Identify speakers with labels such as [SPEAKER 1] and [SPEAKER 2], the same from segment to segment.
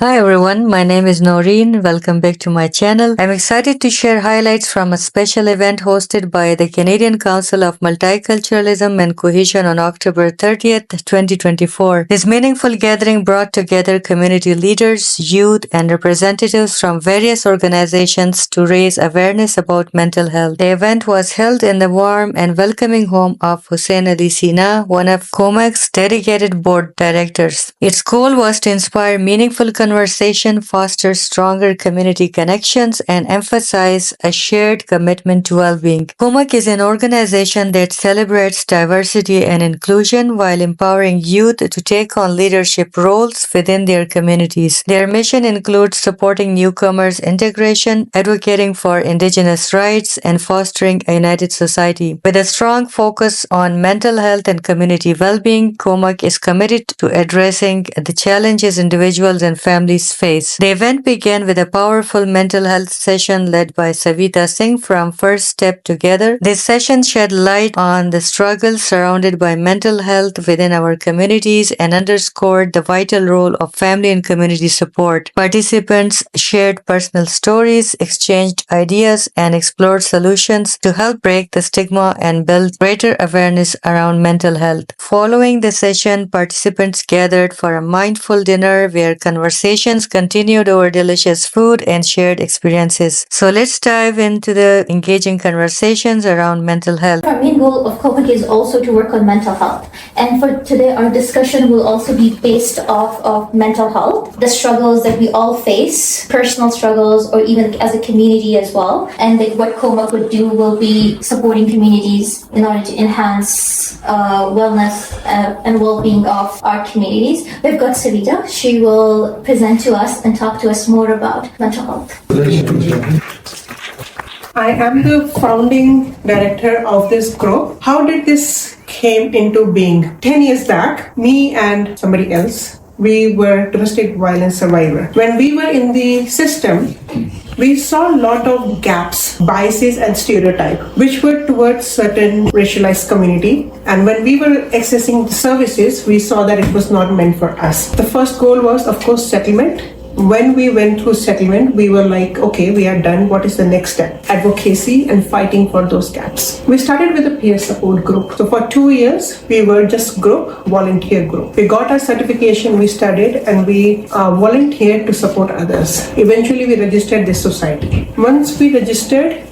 [SPEAKER 1] Hi everyone, my name is Noreen. Welcome back to my channel. I'm excited to share highlights from a special event hosted by the Canadian Council of Multiculturalism and Cohesion on October 30th, 2024. This meaningful gathering brought together community leaders, youth, and representatives from various organizations to raise awareness about mental health. The event was held in the warm and welcoming home of Hussein Ali Sina, one of COMAC's dedicated board directors. Its goal was to inspire meaningful conversation, foster stronger community connections, and emphasize a shared commitment to well-being. COMAC is an organization that celebrates diversity and inclusion while empowering youth to take on leadership roles within their communities. Their mission includes supporting newcomers' integration, advocating for indigenous rights, and fostering a united society. With a strong focus on mental health and community well-being, COMAC is committed to addressing the challenges individuals and families face. The event began with a powerful mental health session led by Savita Singh from First Step Together. This session shed light on the struggles surrounded by mental health within our communities and underscored the vital role of family and community support. Participants shared personal stories, exchanged ideas, and explored solutions to help break the stigma and build greater awareness around mental health. Following the session, participants gathered for a mindful dinner where conversations continued over delicious food and shared experiences. So let's dive into the engaging conversations around mental health.
[SPEAKER 2] Our main goal of COMAC is also to work on mental health. And for today, our discussion will also be based off of mental health, the struggles that we all face, personal struggles, or even as a community as well. And what COMAC would do will be supporting communities in order to enhance wellness and well-being of our communities. We've got Savita. She will present to us and talk to us more about mental health.
[SPEAKER 3] I am the founding director of this group. How did this came into being? 10 years back, me and somebody else, we were domestic violence survivor. When we were in the system, we saw a lot of gaps, biases and stereotypes, which were towards certain racialized community. And when we were accessing the services, we saw that it was not meant for us. The first goal was, of course, settlement. When we went through settlement, we were like, okay, we are done. What is the next step? Advocacy and fighting for those gaps. We started with a peer support group. So for 2 years, we were just group, volunteer group. We got our certification, we studied, and we volunteered to support others. Eventually, we registered this society. Once we registered,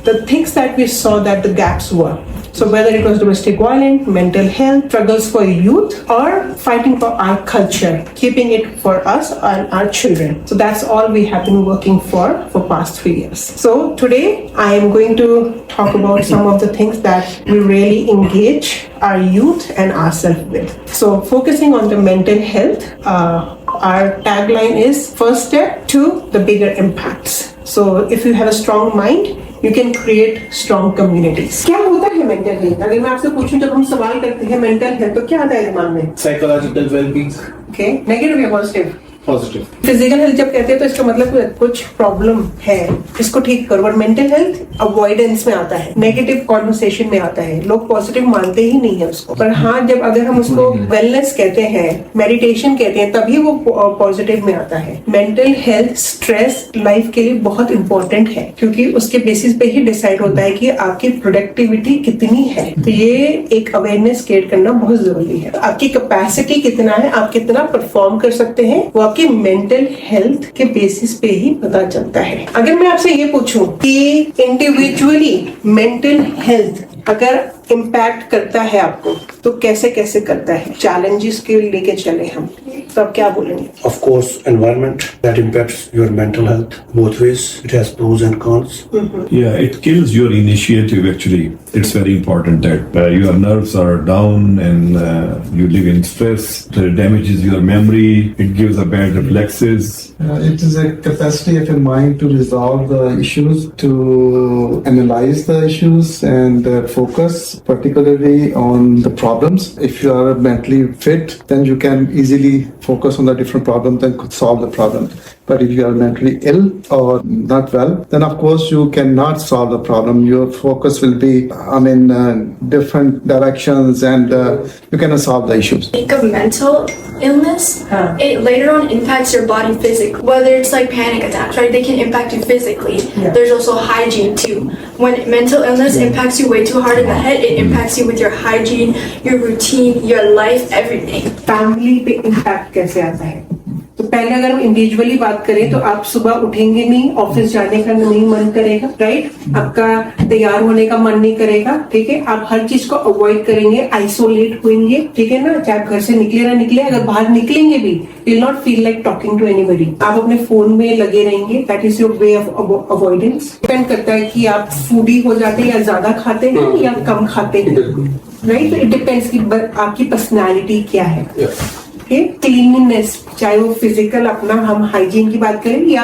[SPEAKER 3] the things that we saw that the gaps were. So whether it was domestic violence, mental health, struggles for youth, or fighting for our culture, keeping it for us and our children. So that's all we have been working for past 3 years. So today I am going to talk about some of the things that we really engage our youth and ourselves with. So focusing on the mental health, our tagline is first step to the bigger impacts. So if you have a strong mind, you can create strong communities. क्या होता है mental health? अगर मैं आपसे पूछूं जब हम सवाल करते हैं mental health तो क्या आता है दिमाग में?
[SPEAKER 4] Psychological well-being.
[SPEAKER 3] Okay, negative या positive?
[SPEAKER 4] Positive.
[SPEAKER 3] फिजिकल हेल्थ जब कहते हैं तो इसका मतलब कुछ प्रॉब्लम है, इसको ठीक करो। बट मेंटल हेल्थ अवॉइडेंस में आता है, नेगेटिव कॉन्वर्सेशन में आता है, लोग पॉजिटिव मानते ही नहीं है उसको। पर हाँ, जब अगर हम उसको वेलनेस कहते हैं, मेडिटेशन कहते हैं, तभी वो पॉजिटिव में आता है। मेंटल हेल्थ स्ट्रेस लाइफ के लिए बहुत इंपॉर्टेंट है, क्योंकि उसके बेसिस पे ही डिसाइड होता है कि आपकी प्रोडक्टिविटी कितनी है। तो ये एक अवेयरनेस क्रिएट करना बहुत जरूरी है। आपकी कैपेसिटी कितना है, आप कितना परफॉर्म कर सकते हैं, वो आपकी मेंटल हेल्थ के बेसिस पे ही पता चलता है। अगर मैं आपसे ये पूछूं कि इंडिविजुअली मेंटल हेल्थ अगर इम्पैक्ट करता है आपको, तो कैसे कैसे करता है, चैलेंजेस के लेके चले हम, तो आप क्या बोलेंगे?
[SPEAKER 4] Of course, environment that impacts your mental health both ways. It has pros and cons.
[SPEAKER 5] Yeah, it kills your initiative actually. It's very important that your nerves are down and you live in stress. It damages your memory. It gives a bad reflexes.
[SPEAKER 6] It is a capacity of your mind to resolve the issues, to analyze the issues, and focus particularly on the problems. If you are mentally fit, then you can easily focus on the different problems and could solve the problem. But if you are mentally ill or not well, then of course you cannot solve the problem. Your focus will be, different directions, and you cannot solve the issues.
[SPEAKER 7] Think of mental illness, it later on impacts your body physically. Whether it's like panic attacks, right? They can impact you physically. There's also hygiene too. When mental illness impacts you way too hard in the head, it impacts you with your hygiene, your routine, your life, everything.
[SPEAKER 3] Family पे impact कैसे आता है? तो पहले अगर हम individually बात करें तो आप सुबह उठेंगे नहीं, ऑफिस जाने का नहीं मन करेगा, राइट? आपका तैयार होने का मन नहीं करेगा, ठीक है? आप हर चीज को अवॉइड करेंगे, आइसोलेट होंगे, ठीक है ना? चाहे आप घर से निकले ना निकले, अगर बाहर निकलेंगे भी, you will not feel like talking to anybody. आप अपने फोन में लगे रहेंगे. That is your way of avoidance. Depend करता है कि आप फूडी हो जाते हैं या ज्यादा खाते हैं या कम खाते हैं, राइट? इट डिपेंड्स कि आपकी पर्सनैलिटी क्या है. क्लीनलीनेस, चाहे वो फिजिकल अपना हम हाइजीन की बात करें या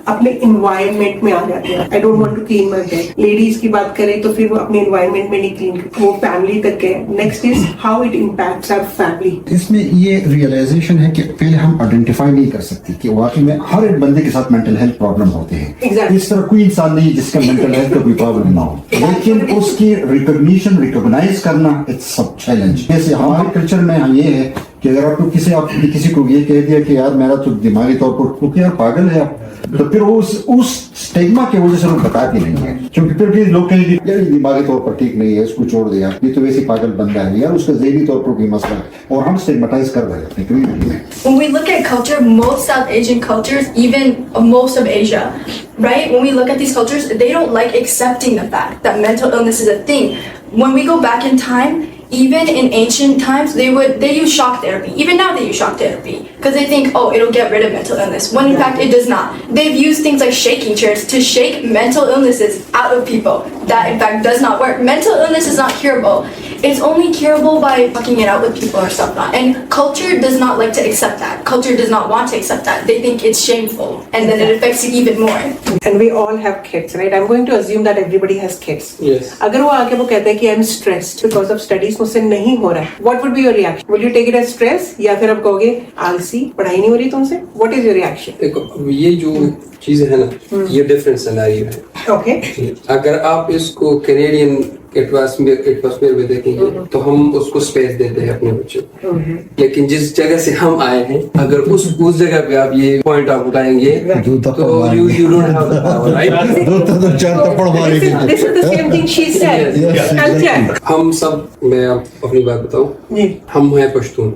[SPEAKER 3] अपने इन्वायरमेंट में आ जाते हैं. I don't want to clean my bed. Ladies की बात करें तो फिर वो अपने इन्वायरमेंट में नहीं क्लीन, वो फैमिली तक है. Next is how it impacts our family.
[SPEAKER 8] इसमें ये रियलाइजेशन है कि पहले हम आइडेंटिफाई नहीं कर सकते कि वाकई में हर एक बंदे के साथ मेंटल हेल्थ प्रॉब्लम होते हैं.
[SPEAKER 3] Exactly.
[SPEAKER 8] इस तरह कोई इंसान नहीं जिसका मेंटल हेल्थ का कोई प्रॉब्लम ना हो, लेकिन उसकी रिकॉग्नाइज करना इट्स सब चैलेंज. जैसे हमारे कल्चर में हम ये है कि अगर आपको किसी को ये कह दिया कि यार मेरा तो दिमागी तौर पर क्योंकि यार पागल है आप, तो फिर उस स्टिग्मा की वजह से लोग बताते नहीं है, क्योंकि फिर भी लोग कहेंगे यार दिमागी तौर पर ठीक नहीं है, इसको छोड़ दिया, ये तो वैसे पागल बंदा है, यार उसका ज़हनी तौर पर कोई मसला है, और हम स्टिग्मेटाइज कर रहे हैं अपनी कम्युनिटी में.
[SPEAKER 7] When we look at culture, most South Asian cultures, even most of Asia, right? When we look at these cultures, they don't like accepting the fact that mental illness is a thing. When we go back in time, even in ancient times, they use shock therapy. Even now they use shock therapy because they think, oh, it'll get rid of mental illness. When in fact it does not. They've used things like shaking chairs to shake mental illnesses out of people. That in fact does not work. Mental illness is not curable. It's only curable by fucking it out with people or stuff not. And culture does not like to accept that. Culture does not want to accept that. They think it's shameful, and then it affects you even more.
[SPEAKER 3] And we all have kids, right? I'm going to assume that everybody has kids.
[SPEAKER 9] Yes.
[SPEAKER 3] अगर वो आके वो कहता है कि I'm stressed because of studies, मुझसे नहीं हो रहा है, what would be your reaction? Will you take it as stress या फिर आप कहोगे आलसी, पढ़ाई नहीं हो रही तुमसे? What is your reaction?
[SPEAKER 9] देखो ये जो चीजें है ना, ये डिफरेंट सिनेरियो है.
[SPEAKER 3] Okay.
[SPEAKER 9] अगर आप इसको कैनेडियन एटमॉस्फेयर में देखेंगे तो हम उसको स्पेस देते हैं अपने बच्चों को. लेकिन जिस जगह से हम आए हैं, अगर उस जगह पे आप ये पॉइंट आप उठाएंगे तो you don't have the power, right?
[SPEAKER 3] This is the same thing she said. Culture.
[SPEAKER 9] हम सब, मैं अपनी बात बताऊं, हम हैं पश्तून.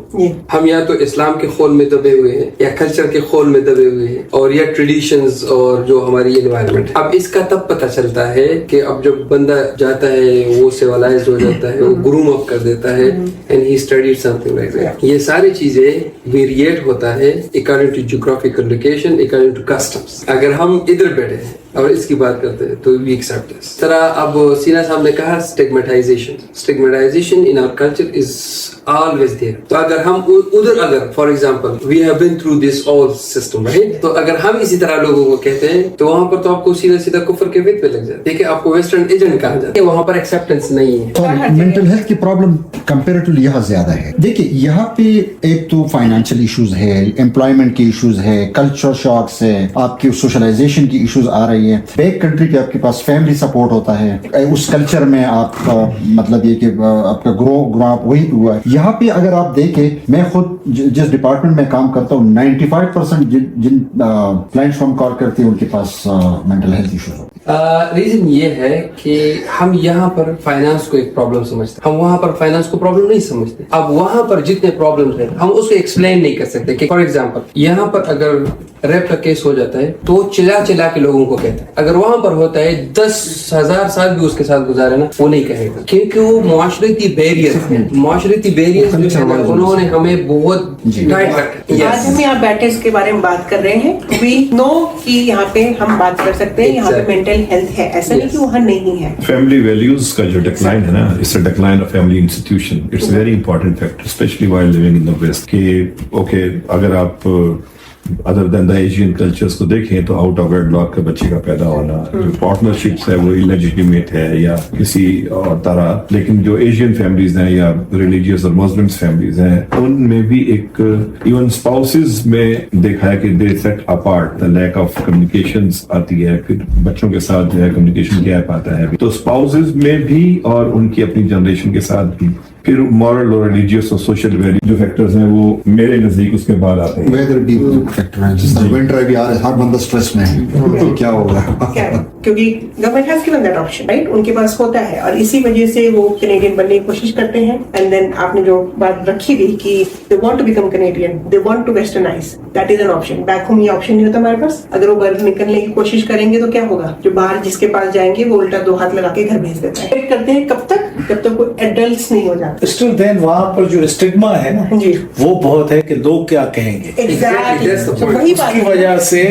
[SPEAKER 9] हम या तो इस्लाम के खोल में दबे हुए हैं या कल्चर के खोल में दबे हुए हैं, और या ट्रेडिशंस और जो हमारी एनवायरनमेंट. अब इसका तब पता चलता है कि अब जब बंदा जाता है, वो सिविलाइज्ड हो जाता है, वो ग्रूम अप कर देता है, and he studied something like that. ये सारी चीजें वेरिएट होता है according to geographical location, according to customs. अगर हम इधर बैठे हैं और इसकी बात करते हैं तो वी एक्सेप्ट दिस. तरह अब सीना साहब ने कहा stigmatization in our culture is always there. तो अगर हम उधर, अगर for example we have been through this all system, right? तो अगर हम इसी तरह लोगों को कहते हैं तो वहां पर तो आपको सीधा सीधा कुफर के विद पे लग जाता है. ठीक है, आपको वेस्टर्न एजेंट कहा जाता है, वहां पर एक्सेप्टेंस नहीं है.
[SPEAKER 8] मेंटल हेल्थ की प्रॉब्लम कंपैरेटिवली यहाँ ज्यादा है. देखिए यहाँ पे एक तो फाइनेंशियल इश्यूज है, एम्प्लॉयमेंट के इश्यूज है, कल्चर शॉक्स है, आपकी सोशलाइजेशन की इश्यूज आ रही है. बैक कंट्री पे आपके पास फैमिली सपोर्ट होता है, उस कल्चर में आप मतलब ये कि आपका ग्रो अप वही हुआ है. यहाँ पे अगर आप देखें, मैं खुद जिस डिपार्टमेंट में काम करता हूँ, 95% जिन क्लाइंट्स हम कॉल करते हैं उनके पास मेंटल हेल्थ इश्यूज होते हैं.
[SPEAKER 9] रीजन ये है कि हम यहाँ पर फाइनेंस को एक प्रॉब्लम समझते हैं, हम वहाँ पर फाइनेंस को प्रॉब्लम नहीं समझते. अब वहाँ पर जितने प्रॉब्लम्स हैं हम उसको एक्सप्लेन नहीं कर सकते. कि फॉर एग्जांपल यहाँ पर अगर रेप का केस हो जाता है तो चिल्ला के लोगों को कहता है. अगर वहां पर होता है 10,000 साल भी उसके साथ गुजारे ना, वो नहीं कहेगा, क्योंकि वो मुआशरती बैरियर जो है ना, उन्होंने हमें बहुत टाइट रखा.
[SPEAKER 3] आज हम यहाँ बैठे इसके बारे में बात कर रहे हैं. वी नो कि यहाँ पे हम बात कर सकते हैं, यहाँ पे मेंटल हेल्थ है, ऐसा नहीं कि वहाँ नहीं है.
[SPEAKER 5] फैमिली वैल्यूज का जो डिक्लाइन है ना, it's a decline of family institution. It's very important factor specially while living in the West. कि ओके, अगर आप other than the Asian cultures को देखें तो आउट ऑफ वेडलॉक का बच्चे का पैदा होना, जो पार्टनरशिप्स है वो इलेजिटिमेट है या किसी और तरह, लेकिन जो एशियन फैमिलीज हैं या रिलीजियस और मुस्लिम्स फैमिलीज हैं उनमें भी एक इवन स्पाउसेस में देखा है कि they set apart the lack of communications आती है, फिर बच्चों के साथ जो है कम्युनिकेशन गैप आता है, तो स्पाउसेस में भी और उनकी अपनी जनरेशन के साथ भी फिर मॉरल और रिलीजियस और सोशल वैल्यू जो फैक्टर्स हैं वो मेरे नजदीक उसके बाद आते हैं।
[SPEAKER 8] वेदर भी फैक्टर है, जिस तरह विंटर भी आ रहा है, हर बंदा स्ट्रेस में है तो क्या होगा,
[SPEAKER 3] क्या है? क्योंकि government has given that option, right, उनके पास होता है और इसी वजह से वो कैनेडियन बनने की कोशिश करते हैं। एंड देन आपने जो बात रखी थी कि they want to become Canadian, they want to westernise, that is an option. Back home ये ऑप्शन नहीं होता हमारे पास। अगर वो घर निकलने की कोशिश करेंगे तो क्या होगा, जो बाहर जिसके पास जाएंगे वो उल्टा 2 हाथ लगा के घर भेज देता है। करते हैं कब तक, जब तक वो एडल्ट्स नहीं हो जाते।
[SPEAKER 10] स्टिल देन वहाँ पर जो स्टिग्मा है ना
[SPEAKER 3] जी,
[SPEAKER 10] वो बहुत है कि लोग क्या कहेंगे।
[SPEAKER 3] एग्जैक्टली, वही बात
[SPEAKER 10] उसकी
[SPEAKER 3] है।
[SPEAKER 10] वजह से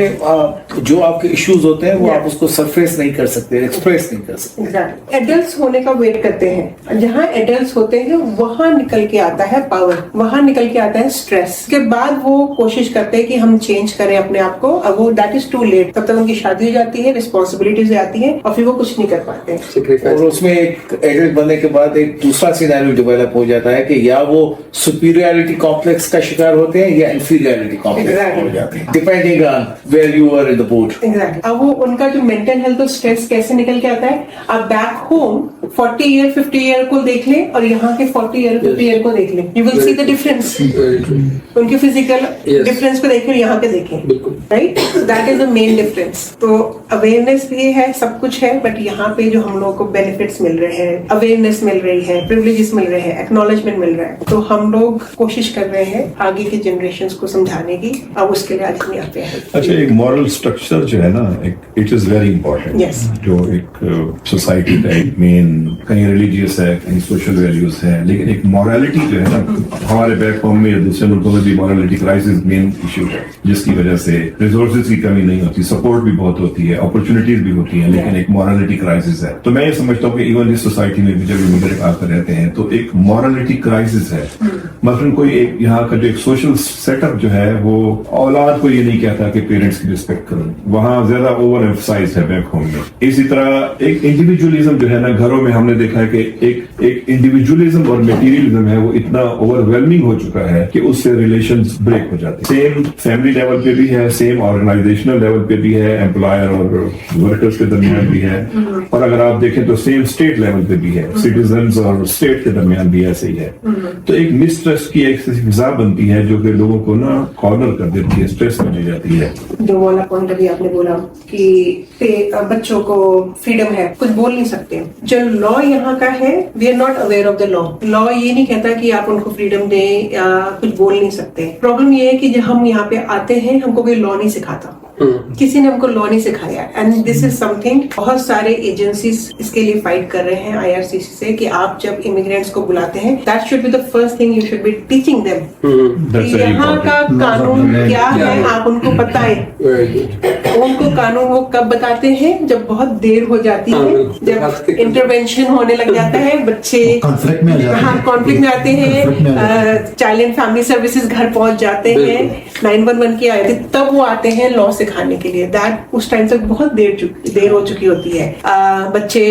[SPEAKER 10] जो आपके इश्यूज होते हैं वो आप उसको सरफेस नहीं कर सकते, एक्सप्रेस नहीं कर सकते।
[SPEAKER 3] एग्जैक्टली, एडल्ट्स होने का वेट करते हैं। जहाँ एडल्ट्स होते हैं वहां निकल के आता है पावर, वहां निकल के आता है स्ट्रेस। के बाद वो कोशिश करते हैं कि हम चेंज करें अपने आप को, अब वो दैट इज टू लेट। तब तक उनकी शादी हो जाती है, रिस्पॉन्सिबिलिटीज आती है और फिर वो कुछ नहीं कर पाते हैं।
[SPEAKER 10] और उसमें एक एडल्ट बनने के बाद एक दूसरा सिनेरियो डेवलप हो जाता है कि या वो सुपीरियरिटी कॉम्प्लेक्स का शिकार होते हैं या इंफीरियरिटी कॉम्प्लेक्स हो जाते हैं, depending on where you are in the boat.
[SPEAKER 3] Exactly, अब वो उनका जो मेंटल हेल्थ और स्ट्रेस कैसे निकल के आता है। आप बैक होम 40 ईयर 50 ईयर को देख लें और यहाँ के 40 ईयर 50 ईयर को देख लें, you will see the difference. उनके फिजिकल डिफरेंस को देखें, यहाँ के देखें, right, that is the main difference. तो अवेयरनेस भी है, सब कुछ है, बट यहाँ पे जो हम लोगों को बेनिफिट्स मिल रहे हैं, अवेयरनेस मिल रही है, प्रिविलेजेस मिल रहे हैं, एक्नॉलेजमेंट मिल रहा है, तो हम लोग कोशिश कर रहे हैं आगे की जनरेशंस को समझाने की। अब उसके लिए आज हम यहाँ पे हैं।
[SPEAKER 5] अच्छा, एक मॉरल स्ट्रक्चर जो है ना, it is very important.
[SPEAKER 3] Yes.
[SPEAKER 5] जो एक सोसाइटी का एक मेन, कहीं रिलीजियस है, कहीं सोशल वैल्यूज है, लेकिन एक मॉरलिटी जो है ना, हमारे बैक होम में या दूसरे मुल्कों में भी मॉरलिटी क्राइसिस मेन इशू है, जिसकी वजह से रिसोर्सेज की कमी नहीं होती, सपोर्ट भी बहुत होती है, अपॉर्चुनिटीज भी होती है, लेकिन एक मॉरलिटी क्राइसिस है। तो मैं ये समझता हूँ कि इवन इस सोसाइटी में भी जब इमिग्रेंट आकर रहते हैं तो एक मॉरलिटी क्राइसिस है। मसलन कोई एक यहाँ का जो एक सोशल सेटअप जो है वो औलाद को ये नहीं कहता कि पेरेंट्स की रिस्पेक्ट करो, वहाँ ज्यादा ओवर एम्फसाइज है बैक होम में। इसी तरह एक इंडिविजुअलिज्म जो है ना, घरों में हमने देखा है कि एक इंडिविजुअलिज्म और मटेरियलिज्म है वो इतना ओवरवेलमिंग हो चुका है कि उससे रिलेशंस ब्रेक हो जाते हैं। सेम फैमिली लेवल पे भी है, सेम ऑर्गेनाइजेशनल लेवल पे भी है, एम्प्लॉयर और वर्कर्स के दरमियान भी है, और अगर आप देखें तो सेम स्टेट लेवल पे भी है, सिटीजन्स और स्टेट के दरमियान भी ऐसे ही है। तो एक मिसट्रस्ट की एक फिजा बनती है जो कि लोगों को ना कॉर्नर कर देती है, स्ट्रेस में ले जाती है।
[SPEAKER 3] जो वाला पॉइंट अभी आपने बोला कि बच्चों को फ्रीडम है, कुछ बोल नहीं सकते। जो लॉ यहाँ का है, we are not aware of the law. Law ये नहीं कहता कि आप उनको फ्रीडम दें या कुछ बोल नहीं सकते। प्रॉब्लम ये है कि जब हम यहाँ पे आते हैं हमको कोई लॉ नहीं सिखाता, किसी ने हमको लॉ नहीं सिखाया। एंड दिस इज समथिंग, बहुत सारे एजेंसीज इसके लिए फाइट कर रहे हैं IRCC से कि आप जब इमिग्रेंट्स को बुलाते हैं, that should be the first thing you should be teaching them. यहाँ का कानून क्या है आप उनको बताएं। उनको कानून वो कब बताते हैं, जब बहुत देर हो जाती है, जब इंटरवेंशन होने लग जाता है, बच्चे
[SPEAKER 8] कॉन्फ्लिक्ट में
[SPEAKER 3] कॉन्फ्लिक्ट में आते हैं, चाइल्ड एंड फैमिली सर्विसेज घर पहुंच जाते हैं, 911 की आए थे, तब वो आते हैं लॉ सिखाने के लिए। दैट उस टाइम तक बहुत देर हो चुकी होती है। बच्चे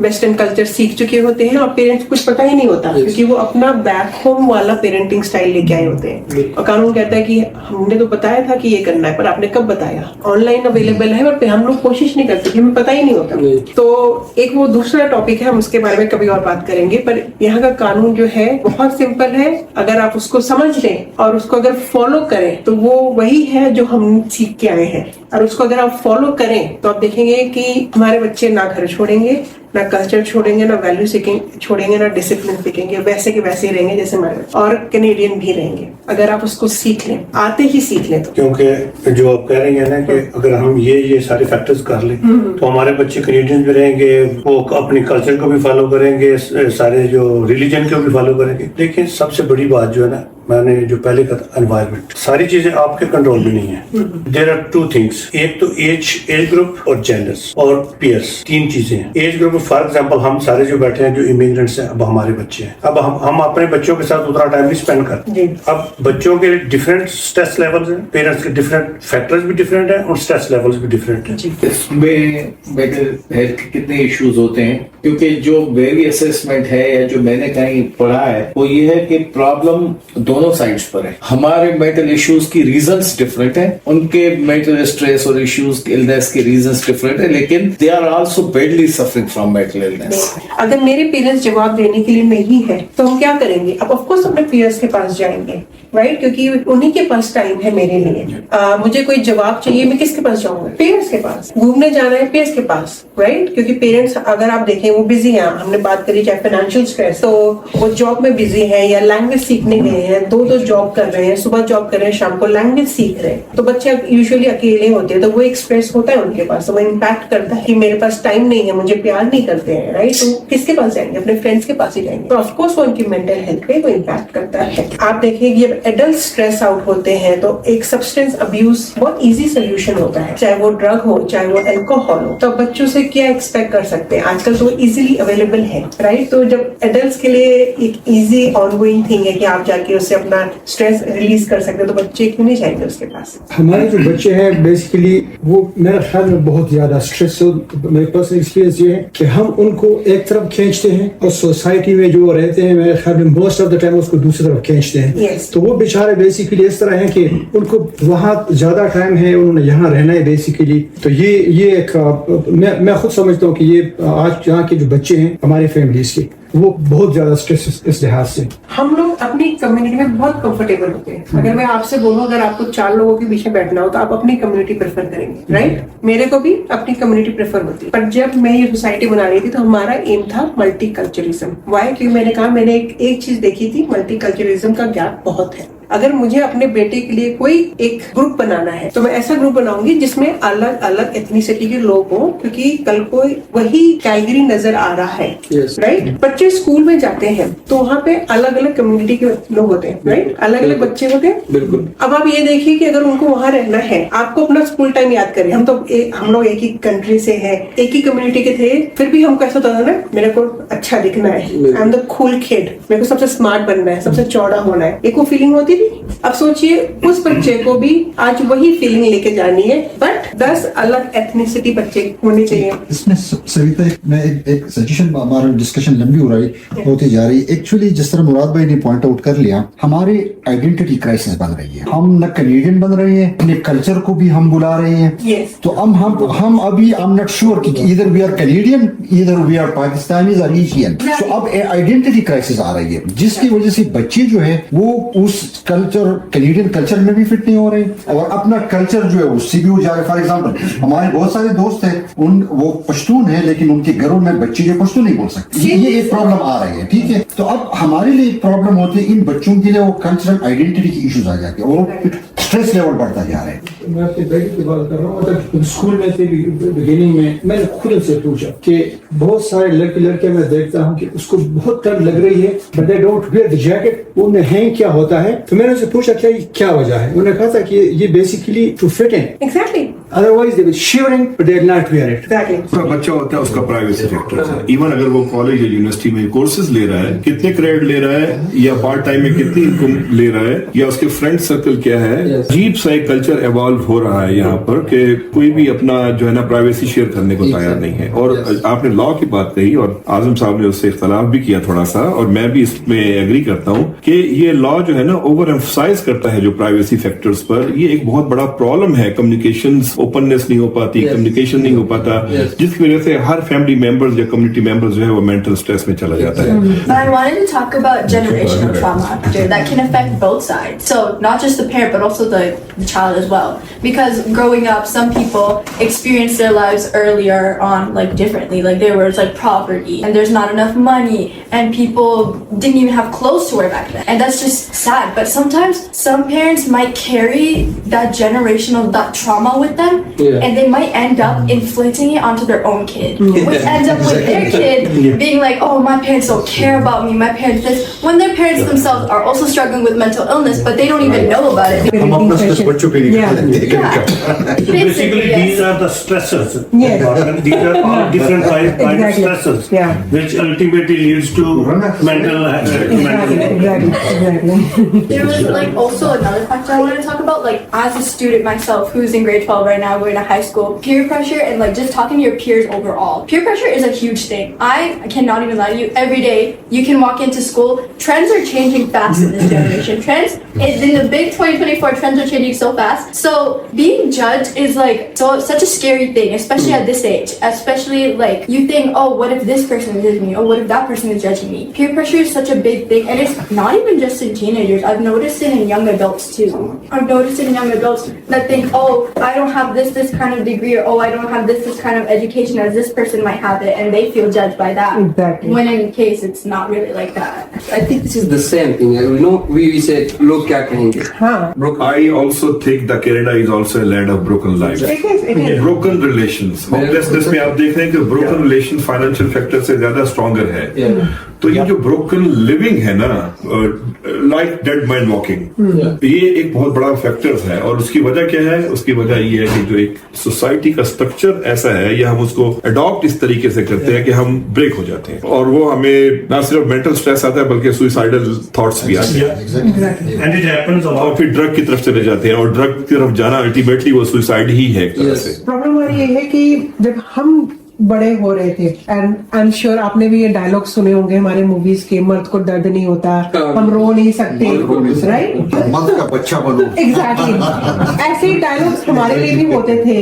[SPEAKER 3] वेस्टर्न कल्चर सीख चुके होते हैं और पेरेंट्स कुछ पता ही नहीं होता, क्योंकि वो अपना बैक होम वाला पेरेंटिंग स्टाइल लेके आए होते हैं। और कानून कहता है कि हमने तो बताया था कि ये करना है, पर आपने कब बताया? ऑनलाइन अवेलेबल है, पर हम लोग कोशिश नहीं करते, हमें पता ही नहीं होता। तो एक वो दूसरा टॉपिक है, हम उसके बारे में कभी और बात करेंगे। पर यहाँ का कानून जो है बहुत सिंपल है, अगर आप उसको समझ लें और उसको अगर फॉलो करें तो वो वही है जो हम सीख के आए हैं। और उसको अगर आप फॉलो करें तो आप देखेंगे कि हमारे बच्चे ना घर छोड़ेंगे, ना कल्चर छोड़ेंगे, ना वैल्यू छोड़ेंगे, ना डिसिप्लिन सीखेंगे, वैसे के वैसे ही रहेंगे जैसे हमारे, और कैनेडियन भी रहेंगे अगर आप उसको सीख लें, आते ही सीख लें तो।
[SPEAKER 4] क्योंकि जो आप कह रही हैं ना कि अगर हम ये सारे फैक्टर्स कर लें तो हमारे बच्चे कैनेडियन भी रहेंगे, वो अपने कल्चर को भी फॉलो करेंगे, सारे जो रिलीजन को भी फॉलो करेंगे। लेकिन सबसे बड़ी बात जो है ना, मैंने जो पहले कहा एनवायरनमेंट, सारी चीजें आपके कंट्रोल में नहीं है। देयर आर टू थिंग्स, एक तो एज ग्रुप और जेंडर्स और पीयर्स, तीन चीजें हैं। एज ग्रुप फॉर एग्जांपल हम सारे जो बैठे हैं जो इमिग्रेंट्स हैं, अब हमारे बच्चे हैं, अब हम अपने बच्चों के साथ उतना टाइम भी स्पेंड करते। अब बच्चों के डिफरेंट स्ट्रेस लेवल्स हैं, पेरेंट्स के डिफरेंट फैक्टर्स भी डिफरेंट है और स्ट्रेस लेवल्स भी डिफरेंट है।
[SPEAKER 10] इसमें मेंटल हेल्थ के कितने इश्यूज होते हैं, क्योंकि जो मेरी असेसमेंट है या जो मैंने कहीं पढ़ा है वो ये है कि प्रॉब्लम दोनों साइड्स पर है। हमारे मेंटल इश्यूज की रीजंस डिफरेंट है, उनके मेंटल स्ट्रेस और इश्यूज इलनेस के रीजंस डिफरेंट है, लेकिन they are also badly suffering from mental illness.
[SPEAKER 3] अगर मेरे पेरेंट्स जवाब देने के लिए नहीं है तो हम क्या करेंगे? अब ऑफ कोर्स अपने पेरेंट्स के पास जाएंगे, राइट? क्योंकि उन्हीं के पास टाइम है मेरे लिए। मुझे कोई जवाब चाहिए, मैं किसके पास जाऊंगा? पेरेंट्स के पास। घूमने जाना है, पेरेंट्स के पास, राइट? क्योंकि पेरेंट्स अगर आप देखें वो बिजी हैं। हमने बात करी चाहे फाइनेंशियल स्ट्रेस, तो वो जॉब में बिजी है या लैंग्वेज सीखने गए हैं, दो जॉब कर रहे हैं, सुबह जॉब कर रहे हैं, शाम को लैंग्वेज सीख रहे हैं। तो बच्चे यूजुअली अकेले होते हैं, तो वो एक स्ट्रेस होता है उनके पास, तो वो इम्पैक्ट करता है कि मेरे पास टाइम नहीं है, मुझे प्यार नहीं करते हैं, राइट? तो किसके पास जाएंगे? अपने फ्रेंड्स के पास ही जाएंगे। तो ऑफकोर्स वो उनकी मेंटल हेल्थ पे वो इम्पैक्ट करता है। आप देखिए जब एडल्ट स्ट्रेस आउट होते हैं तो एक सब्सटेंस अब्यूज बहुत इजी सोल्यूशन होता है, चाहे वो ड्रग हो चाहे वो अल्कोहल हो। तो बच्चों से क्या एक्सपेक्ट कर सकते हैं? आजकल तो इजीली अवेलेबल है, राइट? तो जब एडल्ट्स के लिए एक इजी ऑनगोइंग थिंग है कि आप जाके उससे अपना स्ट्रेस रिलीज कर सकते हैं, तो बच्चे क्यों नहीं जाएंगे उसके पास?
[SPEAKER 11] हमारे जो बच्चे हैं बेसिकली वो मेरा ख्याल में बहुत ज्यादा स्ट्रेस, मेरे पर्सनल एक्सपीरियंस ये है कि हम उनको एक तरफ खींचते हैं और सोसाइटी में जो रहते हैं मेरे ख्याल में मोस्ट ऑफ द टाइम उसको दूसरी तरफ खींचते हैं।
[SPEAKER 3] Yes.
[SPEAKER 11] तो वो बेचारे बेसिकली इस तरह हैं कि उनको वहाँ ज्यादा टाइम है, उन्होंने यहाँ रहना है बेसिकली। तो ये एक मैं खुद समझता हूँ कि ये आज यहाँ के जो बच्चे हैं हमारी फैमिलीज के, वो बहुत ज्यादा स्ट्रेस इस लिहाज से।
[SPEAKER 3] हम लोग अपनी कम्युनिटी में बहुत कंफर्टेबल होते हैं। अगर मैं आपसे बोलूं अगर आपको 4 लोगों के बीच में बैठना हो तो आप अपनी कम्युनिटी प्रेफर करेंगे, राइट? मेरे को भी अपनी कम्युनिटी प्रेफर होती है। पर जब मैं ये सोसाइटी बना रही थी तो हमारा एम था मल्टीकल्चरिज्म। वाई? क्योंकि मैंने कहा मैंने एक चीज देखी थी, मल्टीकल्चरिज्म का गैप बहुत है। अगर मुझे अपने बेटे के लिए कोई एक ग्रुप बनाना है तो मैं ऐसा ग्रुप बनाऊंगी जिसमें अलग अलग एथनिसिटी के लोग हों, क्योंकि कल को वही कैलगरी नजर आ रहा है, राइट? बच्चे स्कूल में जाते हैं तो वहाँ पे अलग अलग कम्युनिटी के लोग होते हैं, राइट? अलग अलग बच्चे होते हैं।
[SPEAKER 9] बिल्कुल।
[SPEAKER 3] अब आप ये देखिए कि अगर उनको वहाँ रहना है, आपको अपना स्कूल टाइम याद करें। हम लोग एक ही कंट्री से हैं, एक ही कम्युनिटी के थे, फिर भी हमको ऐसा होता था ना, मेरे को अच्छा दिखना है, I am the cool kid, मेरे को सबसे स्मार्ट बनना है, सबसे चौड़ा होना है, एक वो फीलिंग होती थी। अब सोचिए उस बच्चे को भी आज वही फीलिंग लेके जानी है, बट 10 अलग एथनिसिटी बच्चे होने चाहिए।
[SPEAKER 8] इसमें सविता मैं एक सजेशन, हमारा डिस्कशन लंबी होती जा रही है। एक्चुअली जिस तरह मुराद भाई ने पॉइंट आउट कर लिया, हमारे आइडेंटिटी क्राइसिस बन रही है। हम न कैनेडियन बन रहे हैं, अपने कल्चर को भी हम बुला रहे हैं।
[SPEAKER 3] Yes.
[SPEAKER 8] तो हम अभी आई एम नॉट श्योर कि इधर वी आर कैनेडियन, इधर वी आर पाकिस्तानीज और एशियन। तो अब आइडेंटिटी क्राइसिस आ रही है, जिसकी वजह से बच्चे जो है वो उस कल्चर, कैनेडियन कल्चर में भी फिट नहीं हो रहे और अपना कल्चर जो है उससे भी हो जा रहे। फॉर एग्जाम्पल हमारे बहुत सारे दोस्त हैं, वो पश्तून है लेकिन उनके घरों में बच्चे जो पश्तून नहीं बोल सकते। ये एक प्रॉब्लम आ रही है, ठीक है? तो अब हमारे लिए एक प्रॉब्लम होती है, इन बच्चों के लिए वो कल्चरल आइडेंटिटी की इश्यूज आ जाते हैं और स्ट्रेस लेवल बढ़ता जा रहा है।
[SPEAKER 11] मैं अपनी बेटी की बात कर रहा हूँ, मतलब स्कूल में थे बिगिनिंग में, मैंने खुद से पूछा कि बहुत सारे लड़के मैं देखता हूँ कि उसको बहुत ठंड लग रही है, but they don't wear the jacket. उन्हें हैंग क्या होता है? तो मैंने उनसे पूछा क्या वजह है? उन्होंने कहा था कि ये basically to fit in,
[SPEAKER 3] exactly,
[SPEAKER 11] otherwise they will shivering but they will not wear it.
[SPEAKER 3] Exactly.
[SPEAKER 5] उसका बच्चा होता है, उसका प्राइवेसी फैक्टर है। इवन अगर वो कॉलेज या यूनिवर्सिटी में कोर्सेज ले रहा है, कितने क्रेडिट ले रहा है, या पार्ट टाइम में कितनी इनकम ले रहा है, या उसके फ्रेंड सर्कल क्या है, अजीब सा एक कल्चर इवॉल्व हो रहा है यहाँ पर कि कोई भी अपना जो है ना प्राइवेसी शेयर करने को तैयार नहीं है। और आपने लॉ की बात कही और आजम साहब ने उससे इख्तलाफ भी किया थोड़ा सा, और मैं भी इसमें एग्री करता हूँ कि ये लॉ जो है ना ओवर एम्फसाइज करता है जो प्राइवेसी फैक्टर्स पर। ये एक बहुत बड़ा प्रॉब्लम है। कम्युनिकेशंस, ओपननेस नहीं हो पाती, कम्युनिकेशन नहीं हो पाता, जिसकी वजह से हर फैमिली मेंबर्स या कम्युनिटी मेंबर्स जो है वो मेंटल स्ट्रेस में चला जाता है।
[SPEAKER 7] But I wanted to talk about generational trauma that can affect both sides. So not just the parent, but also the child as well. Because growing up, some people experience their lives earlier on like differently. Like there was like poverty and there's not enough money and people didn't even have clothes to wear back then. And that's just sad. But sometimes some parents might carry that generational trauma with them them, and they might end up inflicting it onto their own kid, which ends up with their kid being like, oh, my parents don't care about me, my parents this, when their parents themselves are also struggling with mental illness, but they don't even know about it.
[SPEAKER 4] हम अपना stress बच्चों पे नहीं करते
[SPEAKER 7] Yeah.
[SPEAKER 4] basically
[SPEAKER 7] Yes.
[SPEAKER 4] these are the stressors
[SPEAKER 3] Yes.
[SPEAKER 4] these are all different kind of
[SPEAKER 3] Exactly.
[SPEAKER 4] stressors
[SPEAKER 3] Yeah.
[SPEAKER 4] which ultimately leads to mental
[SPEAKER 3] Exactly.
[SPEAKER 7] There was like also another factor I wanted to talk about, like as a student myself who's in grade 12 right now, going to high school, peer pressure and like just talking to your peers overall. Peer pressure is a huge thing. I cannot even lie to you. Every day you can walk into school. Trends are changing fast in this generation. Trends in the big 2024 trends are changing so fast. So being judged is like such a scary thing, especially at this age. Especially like you think, oh, what if this person is judging me? Or what if that person is judging me? Peer pressure is such a big thing, and it's not even just in teenagers. I've noticed it in young adults too. I've noticed in young adults that think, oh, I don't have this kind of degree, or oh, I don't have this kind of education as this person might have it, and they feel judged by that.
[SPEAKER 3] Exactly.
[SPEAKER 7] When in case it's not really like that.
[SPEAKER 9] I think this is the same thing. You know, we say, "Log kya kahenge?"
[SPEAKER 3] हाँ.
[SPEAKER 5] I also think that Canada is also a land of broken lives.
[SPEAKER 3] It is.
[SPEAKER 5] Broken relations. Hopelessness में आप देख रहे हैं कि broken relation financial factor से ज्यादा stronger है. तो ये जो broken living है ना, like dead man walking, ये एक बहुत बड़ा फैक्टर है. और उसकी वजह क्या है? उसकी वजह ये है कि जो एक सोसाइटी का स्ट्रक्चर ऐसा है, या हम उसको अडॉप्ट इस तरीके से करते हैं कि हम ब्रेक हो जाते हैं, और वो हमें ना सिर्फ मेंटल स्ट्रेस आता है बल्कि सुइसाइडल थॉट्स भी आते हैं.
[SPEAKER 4] and it happens a
[SPEAKER 5] और
[SPEAKER 4] lot.
[SPEAKER 5] फिर ड्रग की तरफ चले जाते हैं, और ड्रग की तरफ जाना अल्टीमेटली वो सुइसाइड ही है एक तरह से.
[SPEAKER 3] प्रॉब्लम हमारी ये है कि जब हम बड़े हो रहे थे, एंड आई एम श्योर आपने भी ये डायलॉग सुने होंगे हमारे मूवीज के, मर्द को दर्द नहीं होता, हम रो नहीं सकते, राइट?
[SPEAKER 8] मर्द का बच्चा बनो.
[SPEAKER 3] एग्जैक्टली. ऐसे ही डायलॉग्स हमारे लिए भी होते थे,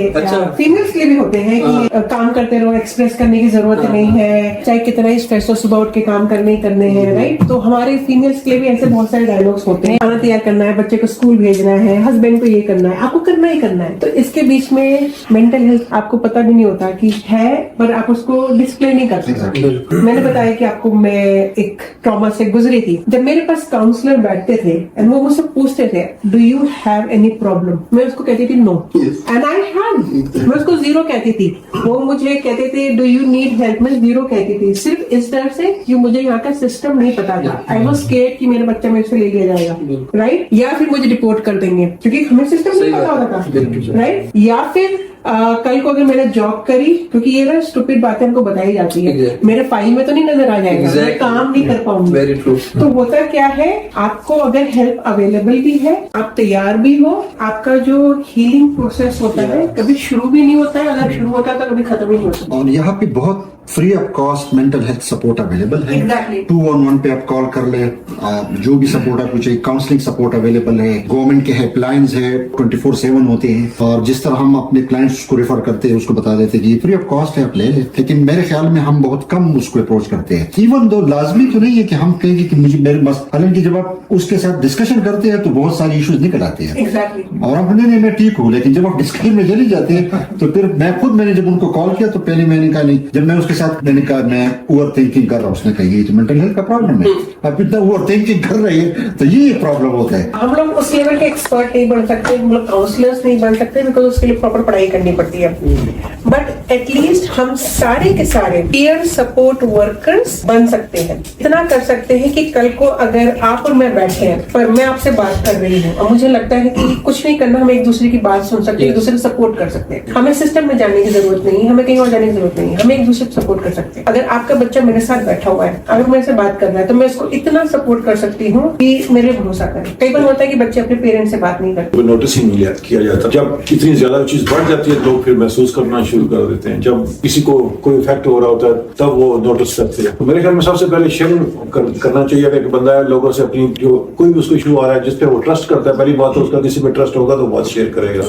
[SPEAKER 3] फीमेल्स के लिए भी होते हैं कि काम करते रहो, एक्सप्रेस करने की जरूरत नहीं है, चाहे कितना ही स्ट्रेस हो, सुबह उठ के काम करने ही करने हैं, राइट? तो हमारे फीमेल्स के लिए भी ऐसे बहुत सारे डायलॉग्स होते हैं. खाना तैयार करना है, बच्चे को स्कूल भेजना है, हस्बैंड को ये करना है, आपको करना ही करना है. तो इसके बीच में मेंटल हेल्थ आपको पता भी नहीं होता कि है, पर आप उसको डिस्प्ले नहीं कर सकते. मैंने बताया कि आपको मैं एक ट्रॉमा से गुजरी थी. जब मेरे पास काउंसलर बैठते थे एंड वो मुझसे पूछते थे, do you have any problem, मैं उसको कहती थी नो, एंड आई हैड. मैं उसको जीरो कहती थी. वो मुझे कहते थे, डू यू नीड हेल्प, मैं जीरो कहती थी. सिर्फ इस तरह से कि मुझे यहाँ का सिस्टम नहीं पता था. आई वाज स्केर्ड कि मेरा बच्चा मेरे से ले लिया जाएगा, राइट? या फिर मुझे रिपोर्ट कर देंगे, क्योंकि हमें सिस्टम नहीं पता होता था, राइट? या फिर कल को अगर मैंने जॉब करी, क्योंकि ये ना स्टूपिड बातें हमको बताई जाती है, मेरे फाइल में तो नहीं नजर आ जाएगा, मैं काम नहीं कर पाऊंगी.
[SPEAKER 9] Very true.
[SPEAKER 3] तो होता क्या है, आपको अगर हेल्प अवेलेबल भी है, आप तैयार भी हो, आपका जो हीलिंग प्रोसेस होता है कभी शुरू भी नहीं होता है, अगर शुरू होता है तो कभी खत्म ही नहीं होता.
[SPEAKER 8] और यहाँ पे बहुत free of cost mental health support available है.
[SPEAKER 3] Exactly.
[SPEAKER 8] 211 पे आप कॉल कर ले, जो भी सपोर्ट आपको चाहिए, काउंसलिंग सपोर्ट अवेलेबल है. गवर्नमेंट के हेल्पलाइंस है, 24/7 होते हैं, और जिस तरह हम अपने क्लाइंट्स को रेफर करते हैं उसको बता देते हैं कि ये फ्री ऑफ कॉस्ट है, आप ले ले. लेकिन मेरे ख्याल में हम बहुत कम उसको अप्रोच करते हैं. इवन दो लाजमी तो नहीं है कि हम कहेंगे कि मुझे मेरे बस, हालांकि जब आप उसके साथ डिस्कशन करते हैं तो बहुत सारे इश्यूज निकल आते हैं.
[SPEAKER 3] Exactly.
[SPEAKER 8] और आप नहीं, मैं ठीक हूँ, लेकिन जब आप डिस्कशन में चले जाते हैं तो फिर मैंने जब उनको कॉल किया तो पहले मैंने कहा नहीं, जब मैं उसके साथ मैंने कहा मैं ओवर थिंकिंग कर रहा हूँ, उसने कहा ये तो मेंटल हेल्थ का प्रॉब्लम है. आप इतना ओवर थिंकिंग कर रहे हैं तो ये प्रॉब्लम होता है.
[SPEAKER 3] हम लोग उस लेवल के एक्सपर्ट नहीं बन सकते, हम लोग काउंसलर्स नहीं बन सकते, बिकॉज उसके लिए प्रॉपर पढ़ाई करनी पड़ती है. बट एटलीस्ट हम सारे के सारे पीयर सपोर्ट वर्कर्स बन सकते हैं. इतना कर सकते हैं कि कल को अगर आप और मैं बैठे हैं, पर मैं आपसे बात कर रही हूँ और मुझे लगता है कि कुछ नहीं करना, हम एक दूसरे की बात सुन सकते हैं, एक दूसरे को सपोर्ट कर सकते हैं. हमें सिस्टम में जाने की जरूरत नहीं, हमें कहीं और जाने की जरूरत नहीं, हमें एक दूसरे को सपोर्ट कर सकते हैं. अगर आपका बच्चा मेरे साथ बैठा हुआ है, अगर मेरे से बात कर रहा है, तो मैं इसको इतना सपोर्ट कर सकती हूँ कि मेरे भरोसा करे. कई बार होता है कि बच्चे अपने पेरेंट्स से बात नहीं करते.
[SPEAKER 12] नोटिस ही नहीं किया जाता. जब इतनी ज्यादा चीज बढ़ जाती है लोग फिर महसूस करना शुरू कर देते हैं. जब किसी को कोई इफेक्ट हो रहा होता है तब वो नोटिस करते हैं. तो मेरे ख्याल में सबसे पहले शेयरिंग करना चाहिए. अगर एक बंदा है, लोगों से अपनी जो कोई भी उसको इशू आ रहा है जिसपे वो ट्रस्ट करता है, पहली बात तो उसका किसी पे ट्रस्ट होगा तो बात शेयर करेगा.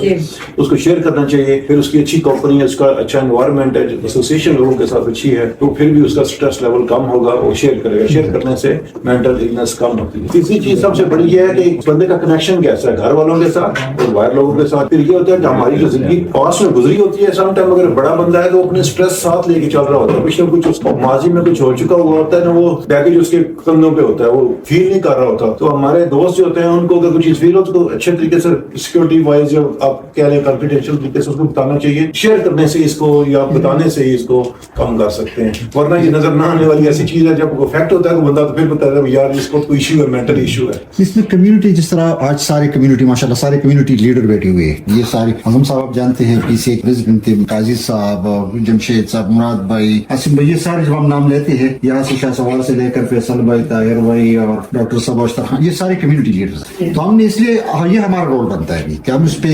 [SPEAKER 12] उसको शेयर करना चाहिए. फिर उसकी अच्छी कंपनी है, उसका अच्छा एनवायरमेंट है, एसोसिएशन लोगों के साथ अच्छी है, तो फिर भी उसका स्ट्रेस लेवल कम होगा, वो शेयर करेगा. शेयर करने से मेंटल इलनेस कम होती है. तीसरी चीज सबसे बड़ी ये है कि बंदे का कनेक्शन कैसा है घर वालों के साथ और बाहर लोगों के साथ. फिर ये होता है कि हमारी जो जिंदगी क्लास में गुजरी होती है। सम टाइम अगर बड़ा बंदा है तो अपने स्ट्रेस साथ लेके चल रहा होता है, कुछ ना कुछ उसको माजी में कुछ हो चुका हुआ होता है ना, वो बैगेज उसके कंधों पे होता है, वो फील नहीं कर रहा होता। तो हमारे दोस्त जो होते हैं उनको अगर कुछ चीज फील हो तो अच्छे तरीके से सिक्योरिटी वाइज आप कह रहे हैं कॉन्फिडेंशियल तरीके से उसको बताना चाहिए। शेयर करने से इसको या बताने से ही इसको कम कर सकते हैं, वरना ये नजर ना आने वाली ऐसी चीज है जब वो फैक्ट होता है तो बंदा तो फिर बताता है यार इसको कोई इशू है, मेंटल इशू है।
[SPEAKER 8] इसमें कम्युनिटी, जिस तरह आज सारे कम्युनिटी माशाल्लाह सारे कम्युनिटी लीडर बैठे हुए हैं, ये सारे हम साहब आप जानते हैं, पीसी प्रेसिडेंट थे, काजी साहब, जमशेद साहब, मुराद भाई, आसिम भाई, ये सारे जब हम नाम लेते हैं यहाँ से शाह सवाल से लेकर फैसल भाई, ताहिर भाई और डॉक्टर साहब अख्तर खान, ये सारे कम्युनिटी लीडर्स हैं। तो हमने इसलिए ये हमारा रोल बनता है कि हम इस पे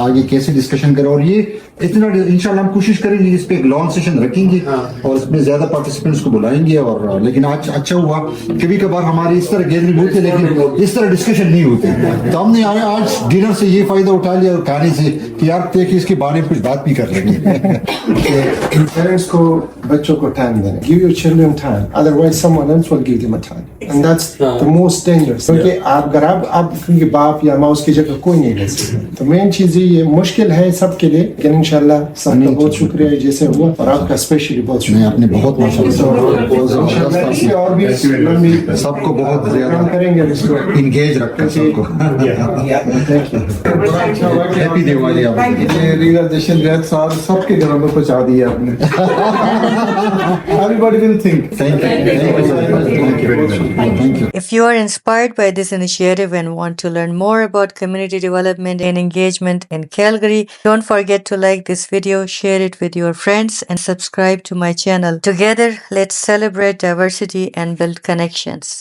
[SPEAKER 8] आगे कैसे डिस्कशन करें, और ये इतना इंशाल्लाह हम कोशिश करेंगे इस पे एक लॉन्ग सेशन रखेंगे और इसमें ज्यादा पार्टिसिपेंट्स को बुलाएंगे। और लेकिन आज अच्छा हुआ, कभी कभार हमारी इस तरह गैदरिंग होती है लेकिन इस तरह डिस्कशन नहीं होती, तो हमने आज डिनर से ये फायदा उठा लिया और खाने से कि यार देखिए इसके बारे में कुछ बात भी कर लेंगे।
[SPEAKER 13] पेरेंट्स को बच्चों को टाइम देना, give your children time, otherwise someone else will give them a time, and that's the most dangerous. क्योंकि अगर आप क्योंकि बाप या माँ उसकी जगह कोई नहीं ले सकता, तो मेन चीज ये मुश्किल है सबके लिए, लेकिन इंशाल्लाह सबका बहुत शुक्रिया जैसे हुआ, और आपका स्पेशली बहुत शुक्रिया,
[SPEAKER 8] आपने बहुत
[SPEAKER 13] और भी
[SPEAKER 8] सबको बहुत ज्यादा
[SPEAKER 13] करेंगे इसको
[SPEAKER 8] इंगेज रखकर सबको। हैप्पी दिवाली।
[SPEAKER 6] रियलाइजेशन रेत सार सबके घरों में पहुंचा दिया आपने। Everybody will think.
[SPEAKER 8] Thank you.
[SPEAKER 1] If you are inspired by this initiative and want to learn more about community development and engagement in Calgary, don't forget to like this video, share it with your friends, and subscribe to my channel. Together, let's celebrate diversity and build connections.